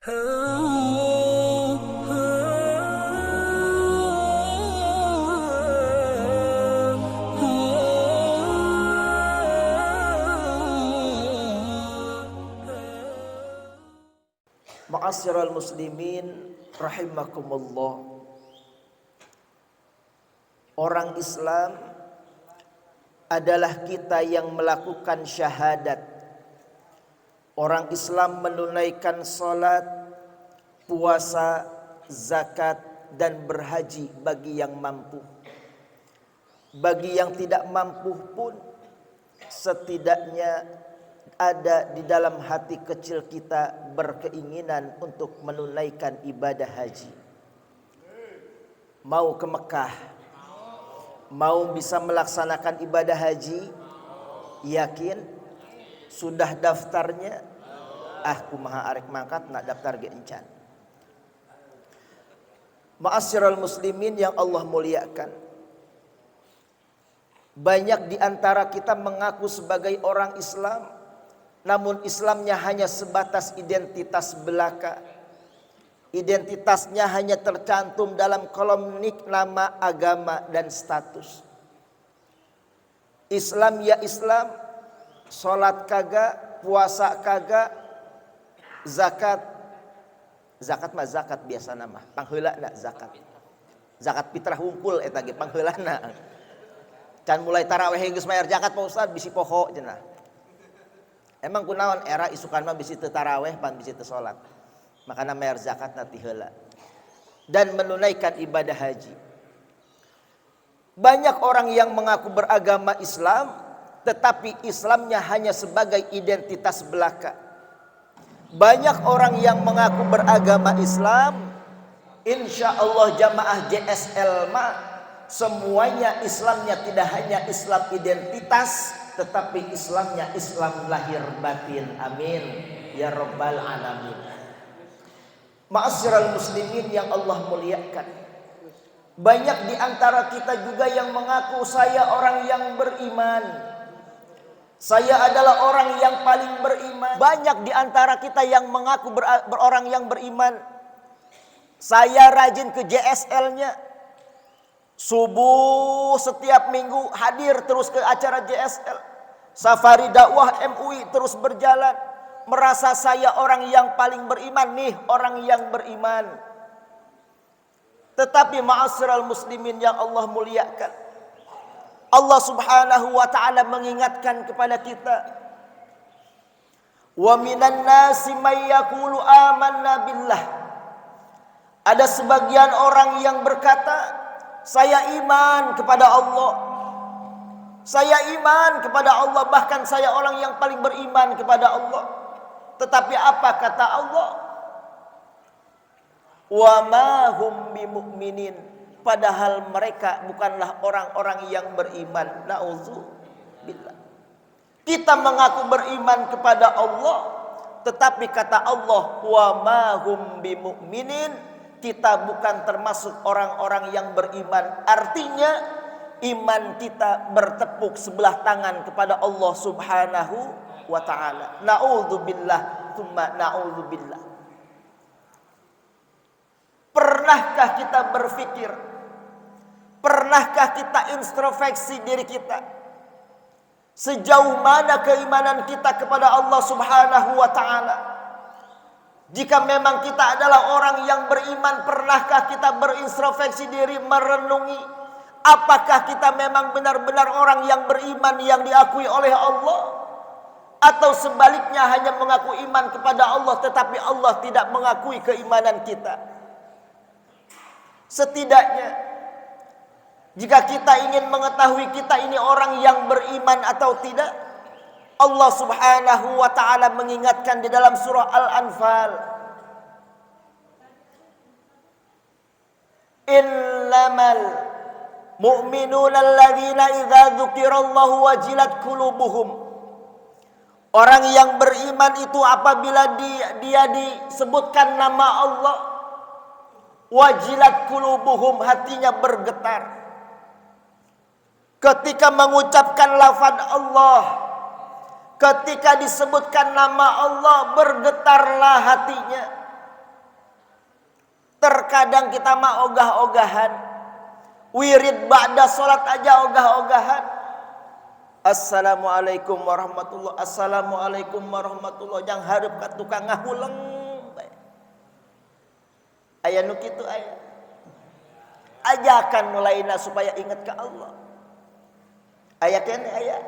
Ma'asyiral muslimin rahimakumullah. Orang Islam adalah kita yang melakukan syahadat. Orang Islam menunaikan salat, puasa, zakat dan berhaji bagi yang mampu. Bagi yang tidak mampu pun setidaknya ada di dalam hati kecil kita berkeinginan untuk menunaikan ibadah haji. Mau ke Mekah, mau bisa melaksanakan ibadah haji, yakin? Sudah daftarnya? Kumaha arek mangkat nak daftar ge encan. Ma'asyiral muslimin yang Allah muliakan. Banyak di antara kita mengaku sebagai orang Islam, namun Islamnya hanya sebatas identitas belaka. Identitasnya hanya tercantum dalam kolom nik, nama, agama, dan status. Islam ya Islam, sholat kagak, puasa kagak, zakat mah zakat biasa nama, pangheulana zakat. Zakat fitrah hungkul eta ge pangheulana. Can mulai tarawih geus mayar zakat Pak Ustaz bisi poho cenah. Emang kunaon era isukan mah bisi teu tarawih pan bisi teu salat. Makana mayar zakat nanti heula. Dan menunaikan ibadah haji. Banyak orang yang mengaku beragama Islam, tetapi Islamnya hanya sebagai identitas belaka. Banyak orang yang mengaku beragama Islam, insya Allah jamaah JSL mah semuanya Islamnya tidak hanya Islam identitas, tetapi Islamnya Islam lahir batin. Amin ya rabbal alamin. Ma'asyiral muslimin yang Allah muliakan. Banyak di antara kita juga yang mengaku saya orang yang beriman. Saya adalah orang yang paling beriman. Banyak di antara kita yang mengaku orang yang beriman. Saya rajin ke JSL-nya. Subuh setiap minggu hadir terus ke acara JSL. Safari dakwah MUI terus berjalan. Merasa saya orang yang paling beriman nih, orang yang beriman. Tetapi ma'asyiral muslimin yang Allah muliakan, Allah subhanahu wa ta'ala mengingatkan kepada kita, wa minan nasi may yaqulu amanna billah. Ada sebagian orang yang berkata, saya iman kepada Allah. Saya iman kepada Allah, bahkan saya orang yang paling beriman kepada Allah. Tetapi apa kata Allah? Wa ma hum bimu'minin. Padahal mereka bukanlah orang-orang yang beriman. Na'udzubillah. Kita mengaku beriman kepada Allah, tetapi kata Allah, wa ma hum bimu'minin, kita bukan termasuk orang-orang yang beriman. Artinya iman kita bertepuk sebelah tangan kepada Allah subhanahu wa ta'ala. Na'udzubillah, tsumma na'udzubillah. Pernahkah kita berpikir, pernahkah kita introspeksi diri kita, sejauh mana keimanan kita kepada Allah subhanahu wa ta'ala? Jika memang kita adalah orang yang beriman, pernahkah kita berintrospeksi diri, merenungi apakah kita memang benar-benar orang yang beriman yang diakui oleh Allah? Atau sebaliknya hanya mengaku iman kepada Allah tetapi Allah tidak mengakui keimanan kita? Setidaknya jika kita ingin mengetahui kita ini orang yang beriman atau tidak, Allah subhanahu wa ta'ala mengingatkan di dalam surah Al-Anfal, innamal mu'minuna alladzina idza dzukirallahu wajilat qulubuhum. Orang yang beriman itu apabila dia disebutkan nama Allah, wajilat qulubuhum, hatinya bergetar. Ketika mengucapkan lafaz Allah, ketika disebutkan nama Allah, bergetarlah hatinya. Terkadang kita mah ogah-ogahan. Wirid ba'da salat aja ogah-ogahan. Assalamualaikum warahmatullahi, assalamualaikum warahmatullahi, jang hareup ka tukang ngahuleng. Aya nu kitu aya. Ajakan mulaina supaya ingat ke Allah. Aya kene aya.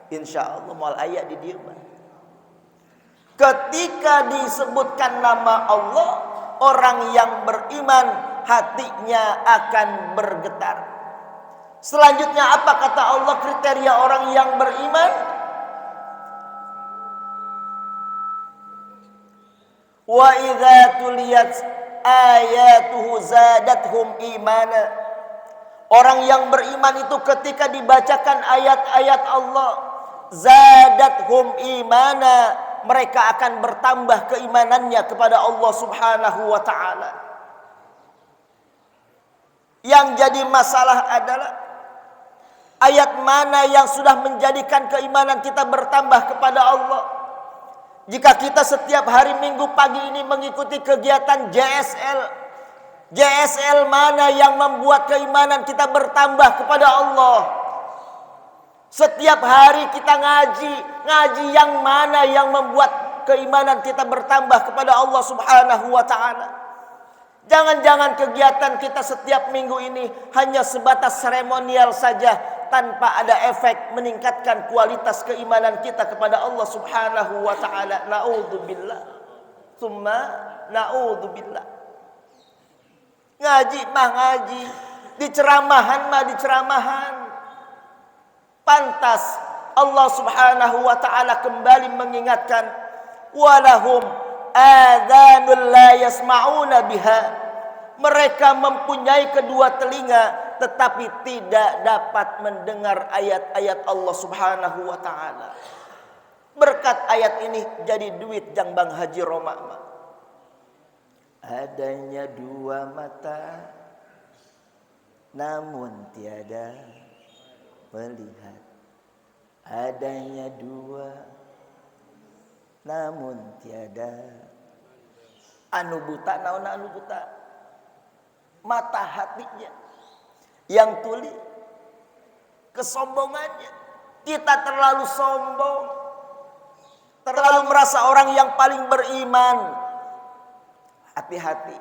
Insyaallah moal aya di dieu mah. Ketika disebutkan nama Allah, orang yang beriman hatinya akan bergetar. Selanjutnya apa kata Allah kriteria orang yang beriman? Wa idza tuliyat ayatuhu zadathum imana. Orang yang beriman itu ketika dibacakan ayat-ayat Allah, zadathum imana, mereka akan bertambah keimanannya kepada Allah Subhanahu wa taala. Yang jadi masalah adalah ayat mana yang sudah menjadikan keimanan kita bertambah kepada Allah. Jika kita setiap hari Minggu pagi ini mengikuti kegiatan JSL mana yang membuat keimanan kita bertambah kepada Allah? Setiap hari kita ngaji yang mana yang membuat keimanan kita bertambah kepada Allah Subhanahu wa taala? Jangan-jangan kegiatan kita setiap minggu ini hanya sebatas seremonial saja tanpa ada efek meningkatkan kualitas keimanan kita kepada Allah Subhanahu wa taala. Naudzubillah. Tsumma naudzubillah. Ngaji mah ngaji, diceramahan mah diceramahan. Pantas Allah Subhanahu wa taala kembali mengingatkan, walahum adhanul la yasma'una biha. Mereka mempunyai kedua telinga tetapi tidak dapat mendengar ayat-ayat Allah Subhanahu wa taala. Berkat ayat ini jadi duit jang Bang Haji Roma. Adanya dua mata namun tiada melihat. Adanya dua namun tiada. Anu buta naon anu buta? Mata hatinya yang tuli, kesombongannya. Kita terlalu sombong, terlalu merasa orang yang paling beriman. Hati-hati,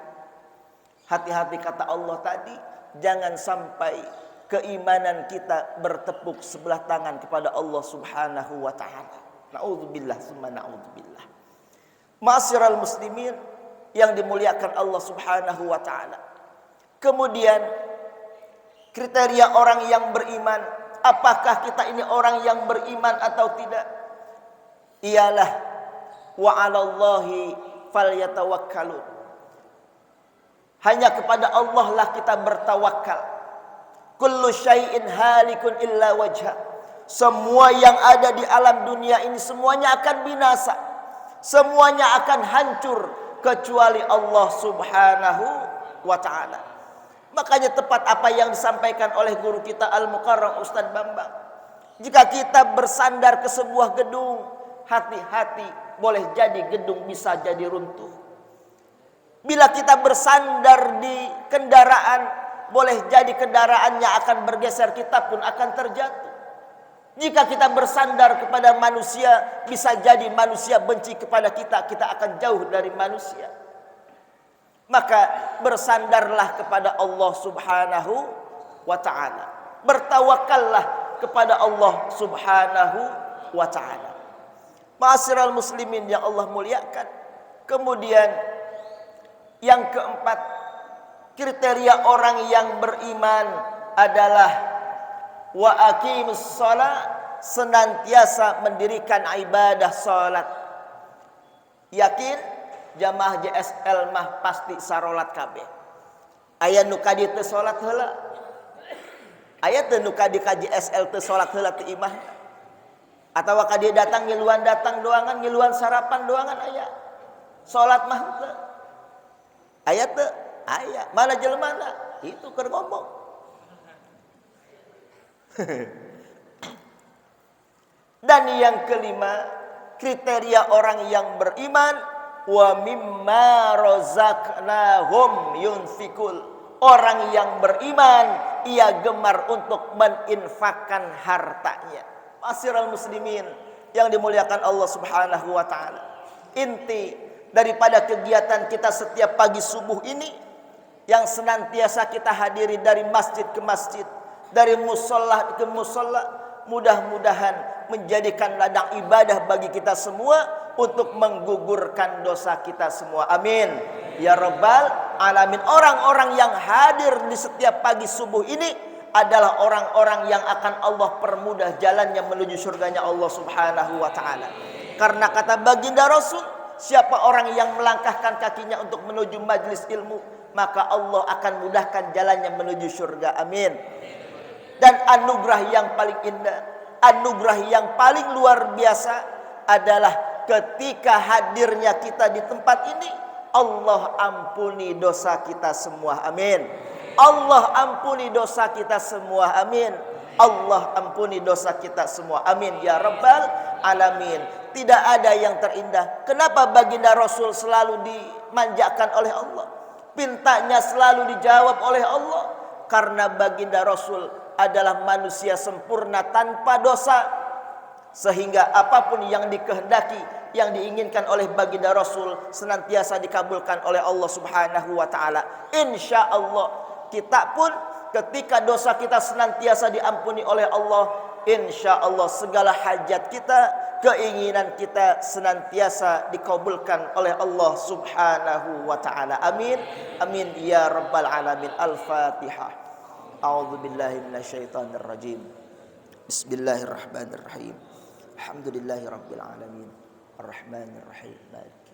hati-hati kata Allah tadi, jangan sampai keimanan kita bertepuk sebelah tangan kepada Allah Subhanahu wa taala. Naudzubillah summa naudzubillah. Ma'asyiral muslimin yang dimuliakan Allah Subhanahu wa taala. Kemudian kriteria orang yang beriman, apakah kita ini orang yang beriman atau tidak? Ialah wa 'alallahi falyatawakkalun. Hanya kepada Allah lah kita bertawakal. Kullu syai'in halikun illa wajha. Semua yang ada di alam dunia ini semuanya akan binasa. Semuanya akan hancur kecuali Allah Subhanahu wa taala. Makanya tepat apa yang disampaikan oleh guru kita Al-Mukarram Ustaz Bambang. Jika kita bersandar ke sebuah gedung, hati-hati, boleh jadi gedung bisa jadi runtuh. Bila kita bersandar di kendaraan, boleh jadi kendaraannya akan bergeser, kita pun akan terjatuh. Jika kita bersandar kepada manusia, bisa jadi manusia benci kepada kita, kita akan jauh dari manusia. Maka bersandarlah kepada Allah Subhanahu wa ta'ala. Bertawakallah kepada Allah Subhanahu wa ta'ala. Ma'asyiral muslimin yang Allah muliakan. Kemudian yang keempat, kriteria orang yang beriman adalah wa aqimus shalah, senantiasa mendirikan ibadah salat. Yakin jamaah JSL mah pasti sarolat kabeh. Aya nu kadi teu salat heula. Aya teu nu kadi ka JSL teu salat heula teu imah. Atawa kadi datang ngiluan datang doangan, ngiluan sarapan doangan aya. Salat mah teu. Aya teu? Aya. Mana jelmana? Itu keur ngomong. Dan yang kelima, kriteria orang yang beriman wa mimma razaqnahum yunfikul. Orang yang beriman ia gemar untuk meninfakkan hartanya. Ma'asyiral muslimin yang dimuliakan Allah Subhanahu wa taala. Inti daripada kegiatan kita setiap pagi subuh ini yang senantiasa kita hadiri dari masjid ke masjid, dari musola ke musola, mudah-mudahan menjadikan ladang ibadah bagi kita semua untuk menggugurkan dosa kita semua. Amin ya rabbal alamin. Orang-orang yang hadir di setiap pagi subuh ini adalah orang-orang yang akan Allah permudah jalannya menuju surganya Allah Subhanahu wa taala. Karena kata baginda Rasul, siapa orang yang melangkahkan kakinya untuk menuju majlis ilmu, maka Allah akan mudahkan jalannya menuju surga. Amin. Dan anugerah yang paling indah, anugerah yang paling luar biasa adalah ketika hadirnya kita di tempat ini, Allah ampuni dosa kita semua. Amin. Allah ampuni dosa kita semua. Amin. Allah ampuni dosa kita semua. Amin ya rabbal alamin. Tidak ada yang terindah. Kenapa baginda Rasul selalu dimanjakan oleh Allah? Pintanya selalu dijawab oleh Allah. Karena baginda Rasul adalah manusia sempurna tanpa dosa. Sehingga apapun yang dikehendaki, yang diinginkan oleh baginda Rasul senantiasa dikabulkan oleh Allah Subhanahu wa taala. Insya Allah kita pun ketika dosa kita senantiasa diampuni oleh Allah, insya Allah segala hajat kita, keinginan kita senantiasa dikabulkan oleh Allah Subhanahu wa taala. Amin. Amin ya rabbal alamin. Al-Fatihah. A'udzubillahi minasyaitonir rajim. Bismillahirrahmanirrahim. Alhamdulillahi rabbil alamin. Ar-Rahmanir Rahim. Maliki.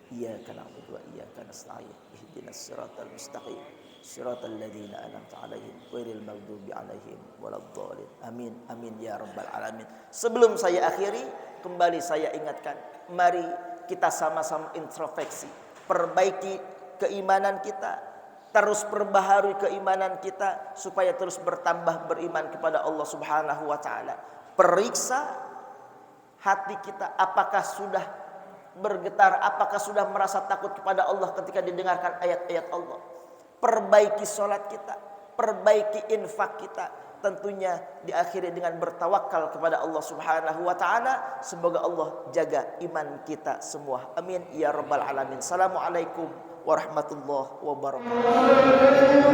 Iyyaka na'budu wa iyyaka nasta'in. Ihdinas siratal mustaqim. Siratal ladzina an'amta 'alaihim ghairil maghdubi 'alaihim waladdallin. Amin. Amin ya rabbal alamin. Sebelum saya akhiri, kembali saya ingatkan, mari kita sama-sama introspeksi, perbaiki keimanan kita, terus perbaharui keimanan kita supaya terus bertambah beriman kepada Allah Subhanahu wa taala. Periksa hati kita, apakah sudah bergetar, apakah sudah merasa takut kepada Allah ketika didengarkan ayat-ayat Allah. Perbaiki sholat kita, perbaiki infak kita. Tentunya diakhiri dengan bertawakal kepada Allah Subhanahu wa taala. Semoga Allah jaga iman kita semua. Amin ya rabbal alamin. Assalamualaikum warahmatullahi wabarakatuh.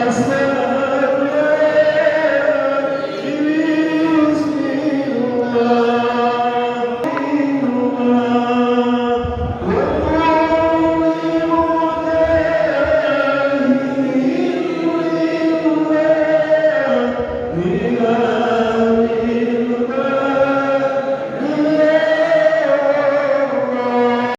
Bismillah.